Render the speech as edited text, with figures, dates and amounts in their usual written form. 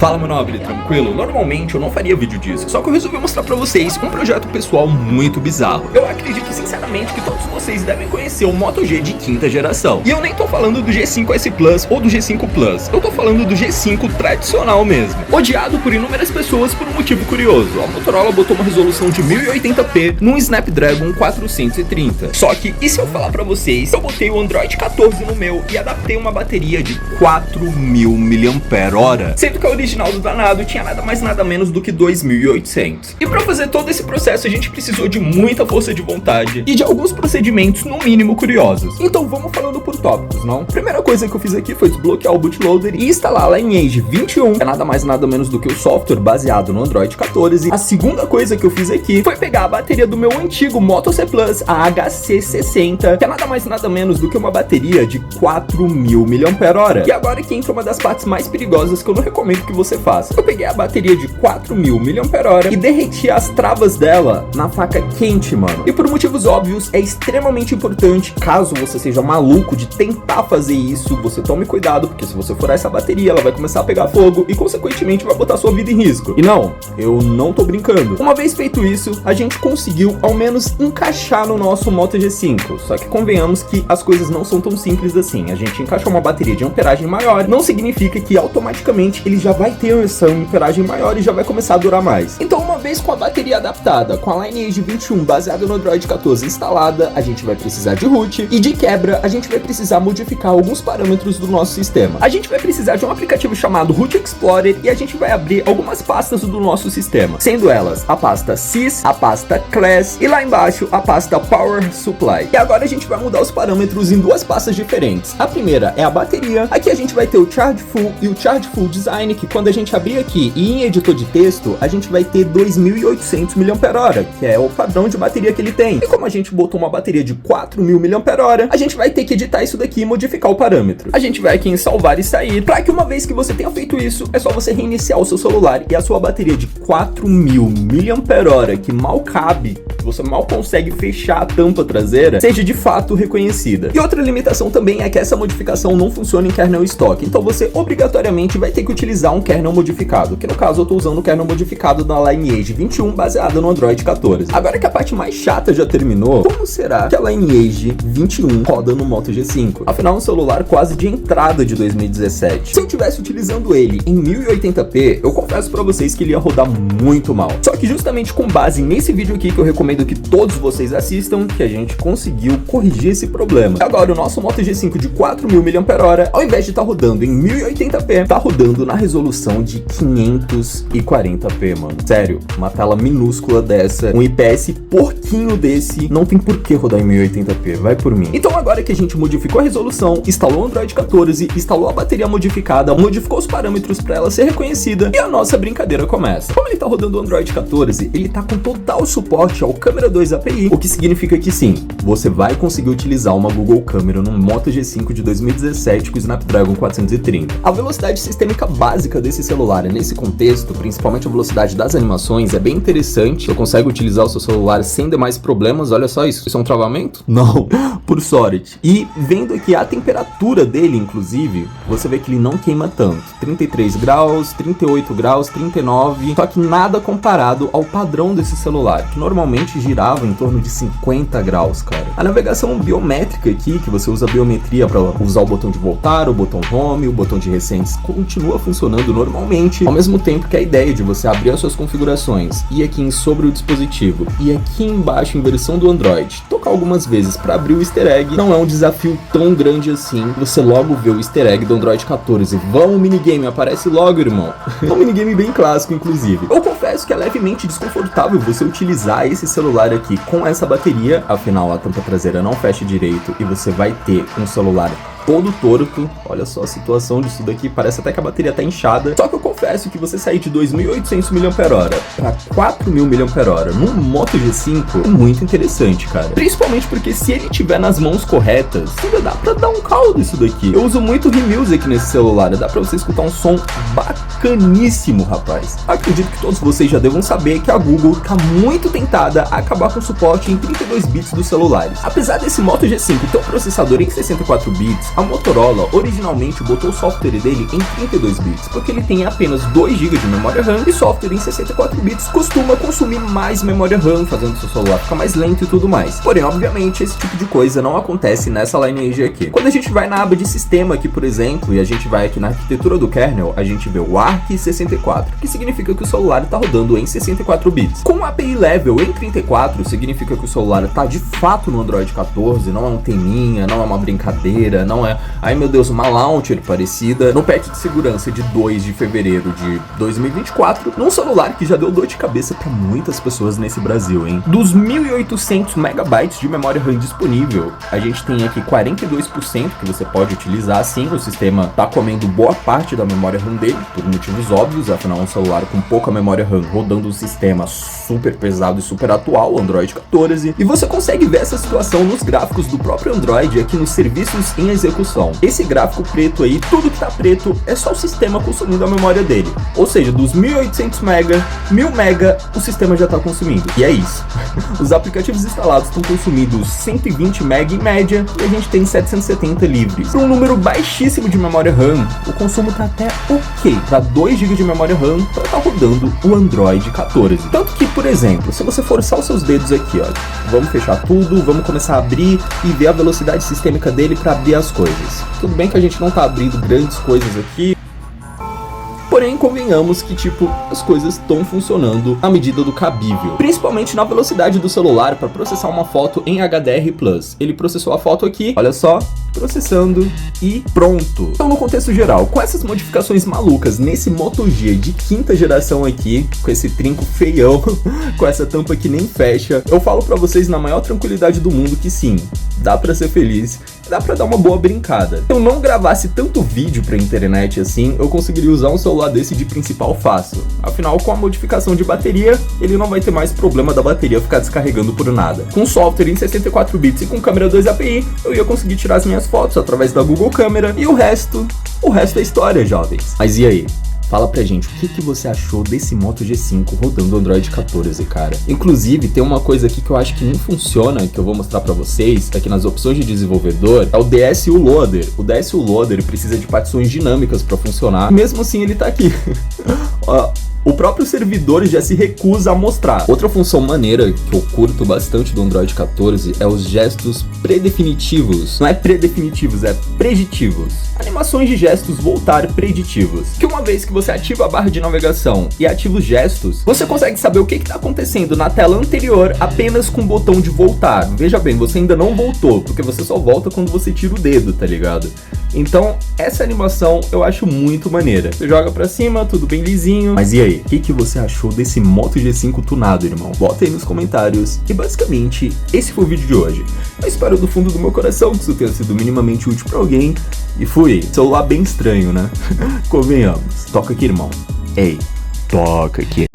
Fala, meu nobre, tranquilo? Normalmente eu não faria vídeo disso, só que eu resolvi mostrar pra vocês um projeto pessoal muito bizarro. Eu acredito sinceramente que todos vocês devem conhecer o Moto G de quinta geração. E eu nem tô falando do G5S Plus ou do G5 Plus, eu tô falando do G5 tradicional mesmo. Odiado por inúmeras pessoas por um motivo curioso. A Motorola botou uma resolução de 1080p num Snapdragon 430. Só que, e se eu falar pra vocês, eu botei o Android 14 no meu e adaptei uma bateria de 4000 mAh, sendo que a original do danado tinha nada mais nada menos do que 2800. E para fazer todo esse processo a gente precisou de muita força de vontade e de alguns procedimentos no mínimo curiosos. Então vamos falando por tópicos, não? Primeira coisa que eu fiz aqui foi desbloquear o bootloader e instalar a Lineage 21, que é nada mais nada menos do que o software baseado no Android 14. A segunda coisa que eu fiz aqui foi pegar a bateria do meu antigo Moto C Plus, a HC60, que é nada mais nada menos do que uma bateria de 4000 mAh. E agora que entra uma das partes mais perigosas que eu não recomendo que você faça. Eu peguei a bateria de 4000 mAh e derreti as travas dela na faca quente, mano. E por motivos óbvios, é extremamente importante, caso você seja maluco de tentar fazer isso, você tome cuidado, porque se você furar essa bateria, ela vai começar a pegar fogo e consequentemente vai botar sua vida em risco. E não, eu não tô brincando. Uma vez feito isso, a gente conseguiu ao menos encaixar no nosso Moto G5. Só que convenhamos que as coisas não são tão simples assim. A gente encaixou uma bateria de amperagem maior, não significa que automaticamente ele já vai ter essa amperagem maior e já vai começar a durar mais. Então, uma vez com a bateria adaptada, com a Lineage 21 baseada no Android 14 instalada, a gente vai precisar de root e de quebra, a gente vai precisar modificar alguns parâmetros do nosso sistema. A gente vai precisar de um aplicativo chamado Root Explorer e a gente vai abrir algumas pastas do nosso sistema, sendo elas a pasta Sys, a pasta Class e lá embaixo a pasta Power Supply. E agora a gente vai mudar os parâmetros em duas pastas diferentes. A primeira é a bateria, aqui a gente vai ter o Charge Full e o Charge Full Design, que quando a gente abrir aqui e em editor de texto, a gente vai ter 2800 mAh, que é o padrão de bateria que ele tem. E como a gente botou uma bateria de 4000 mAh, a gente vai ter que editar isso daqui e modificar o parâmetro. A gente vai aqui em salvar e sair, para que uma vez que você tenha feito isso, é só você reiniciar o seu celular e a sua bateria de 4000 mAh, que mal cabe, você mal consegue fechar a tampa traseira, seja de fato reconhecida. E outra limitação também é que essa modificação não funciona em kernel stock, então você obrigatoriamente vai ter que utilizar um kernel modificado, que no caso eu tô usando o kernel modificado da Lineage 21 baseado no Android 14. Agora que a parte mais chata já terminou, como será que a Lineage 21 roda no Moto G5? Afinal, é um celular quase de entrada de 2017. Se eu estivesse utilizando ele em 1080p, eu confesso pra vocês que ele ia rodar muito mal. Só que justamente com base nesse vídeo aqui que eu recomendo que todos vocês assistam, que a gente conseguiu corrigir esse problema. Agora o nosso Moto G5 de 4000 mAh, ao invés de estar rodando em 1080p, tá rodando na resolução de 540p, mano. Sério, uma tela minúscula dessa, um IPS porquinho desse, não tem por que rodar em 1080p, vai por mim. Então agora que a gente modificou a resolução, instalou o Android 14, instalou a bateria modificada, modificou os parâmetros para ela ser reconhecida, e a nossa brincadeira começa. Como ele tá rodando o Android 14, ele tá com total suporte ao Câmera 2 API, o que significa que sim, você vai conseguir utilizar uma Google Câmera no Moto G5 de 2017 com o Snapdragon 430. A velocidade sistêmica básica desse celular nesse contexto, principalmente a velocidade das animações, é bem interessante. Você consegue utilizar o seu celular sem demais problemas. Olha só isso. Isso é um travamento? Não, por sorte. E vendo aqui a temperatura dele, inclusive, você vê que ele não queima tanto. 33 graus, 38 graus, 39. Só que nada comparado ao padrão desse celular, que normalmente girava em torno de 50 graus, cara. A navegação biométrica aqui, que você usa a biometria para usar o botão de voltar, o botão home, o botão de recentes, continua funcionando normalmente, ao mesmo tempo que a ideia de você abrir as suas configurações e aqui em sobre o dispositivo e aqui embaixo em versão do Android, tocar algumas vezes para abrir o easter egg, não é um desafio tão grande assim. Você logo vê o easter egg do Android 14. Vamos, minigame, aparece logo, irmão. É um minigame bem clássico, inclusive. Eu confesso que é levemente desconfortável você utilizar esse celular aqui com essa bateria, afinal a tampa traseira não fecha direito e você vai ter um celular todo torto. Olha só a situação disso daqui, parece até que a bateria tá inchada. Só que eu confesso que você sair de 2.800 mAh para 4.000 mAh num Moto G5 é muito interessante, cara. Principalmente porque se ele tiver nas mãos corretas, ainda dá pra dar um caldo isso daqui. Eu uso muito ReMusic nesse celular, dá pra você escutar um som bacaníssimo, rapaz. Acredito que todos vocês já devam saber que a Google tá muito tentada a acabar com o suporte em 32 bits dos celulares. Apesar desse Moto G5 ter um processador em 64 bits, a Motorola originalmente botou o software dele em 32 bits, porque ele tem apenas 2 GB de memória RAM e software em 64 bits costuma consumir mais memória RAM, fazendo seu celular ficar mais lento e tudo mais. Porém, obviamente, esse tipo de coisa não acontece nessa lineage aqui. Quando a gente vai na aba de sistema aqui, por exemplo, e a gente vai aqui na arquitetura do kernel, a gente vê o ARC64, que significa que o celular está rodando em 64 bits. Com o API Level em 34, significa que o celular está de fato no Android 14, não é um teminha, não é uma brincadeira, não é, ai meu Deus, uma launcher parecida. No patch de segurança de 2 de fevereiro de 2024, num celular que já deu dor de cabeça para muitas pessoas nesse Brasil, hein? Dos 1.800 megabytes de memória RAM disponível, a gente tem aqui 42% que você pode utilizar, sim, o sistema tá comendo boa parte da memória RAM dele, por motivos óbvios, afinal um celular com pouca memória RAM rodando um sistema super pesado e super atual, Android 14, e você consegue ver essa situação nos gráficos do próprio Android aqui nos serviços em execução. Esse gráfico preto aí, tudo que tá preto é só o sistema consumindo a memória dele, ou seja, dos 1.800 mega, 1.000 mega, o sistema já tá consumindo, e é isso. Os aplicativos instalados estão consumindo 120 mega em média, e a gente tem 770 livres. Para um número baixíssimo de memória RAM, o consumo tá até ok, para 2 GB de memória RAM, para tá rodando o Android 14. Tanto que, por exemplo, se você forçar os seus dedos aqui, ó, vamos fechar tudo, vamos começar a abrir e ver a velocidade sistêmica dele para abrir as coisas. Tudo bem que a gente não tá abrindo grandes coisas aqui, porém, convenhamos que, tipo, as coisas estão funcionando à medida do cabível. Principalmente na velocidade do celular para processar uma foto em HDR+. Ele processou a foto aqui, olha só, processando e pronto. Então, no contexto geral, com essas modificações malucas nesse Moto G de 5ª geração aqui, com esse trinco feião, com essa tampa que nem fecha, eu falo pra vocês na maior tranquilidade do mundo que sim, dá pra ser feliz, dá pra dar uma boa brincada. Se eu não gravasse tanto vídeo pra internet assim, eu conseguiria usar um celular desse de principal fácil. Afinal, com a modificação de bateria, ele não vai ter mais problema da bateria ficar descarregando por nada. Com software em 64 bits e com câmera 2 API, eu ia conseguir tirar as minhas fotos através da Google Câmera e o resto é história, jovens. Mas e aí? Fala pra gente, o que você achou desse Moto G5 rodando Android 14, cara? Inclusive, tem uma coisa aqui que eu acho que não funciona, que eu vou mostrar pra vocês, aqui nas opções de desenvolvedor, é o DSU Loader. O DSU Loader precisa de partições dinâmicas pra funcionar, mesmo assim ele tá aqui. Ó, o próprio servidor já se recusa a mostrar. Outra função maneira que eu curto bastante do Android 14 é os gestos predefinitivos. Não é predefinitivos, é preditivos. Animações de gestos voltar preditivos. Que uma vez que você ativa a barra de navegação e ativa os gestos, você consegue saber o que está acontecendo na tela anterior apenas com o botão de voltar. Veja bem, você ainda não voltou, porque você só volta quando você tira o dedo, tá ligado? Então, essa animação eu acho muito maneira. Você joga pra cima, tudo bem lisinho. Mas e aí? O que você achou desse Moto G5 tunado, irmão? Bota aí nos comentários. E basicamente, esse foi o vídeo de hoje. Eu espero do fundo do meu coração que isso tenha sido minimamente útil pra alguém. E fui. Celular bem estranho, né? Convenhamos. Toca aqui, irmão. Ei, toca aqui.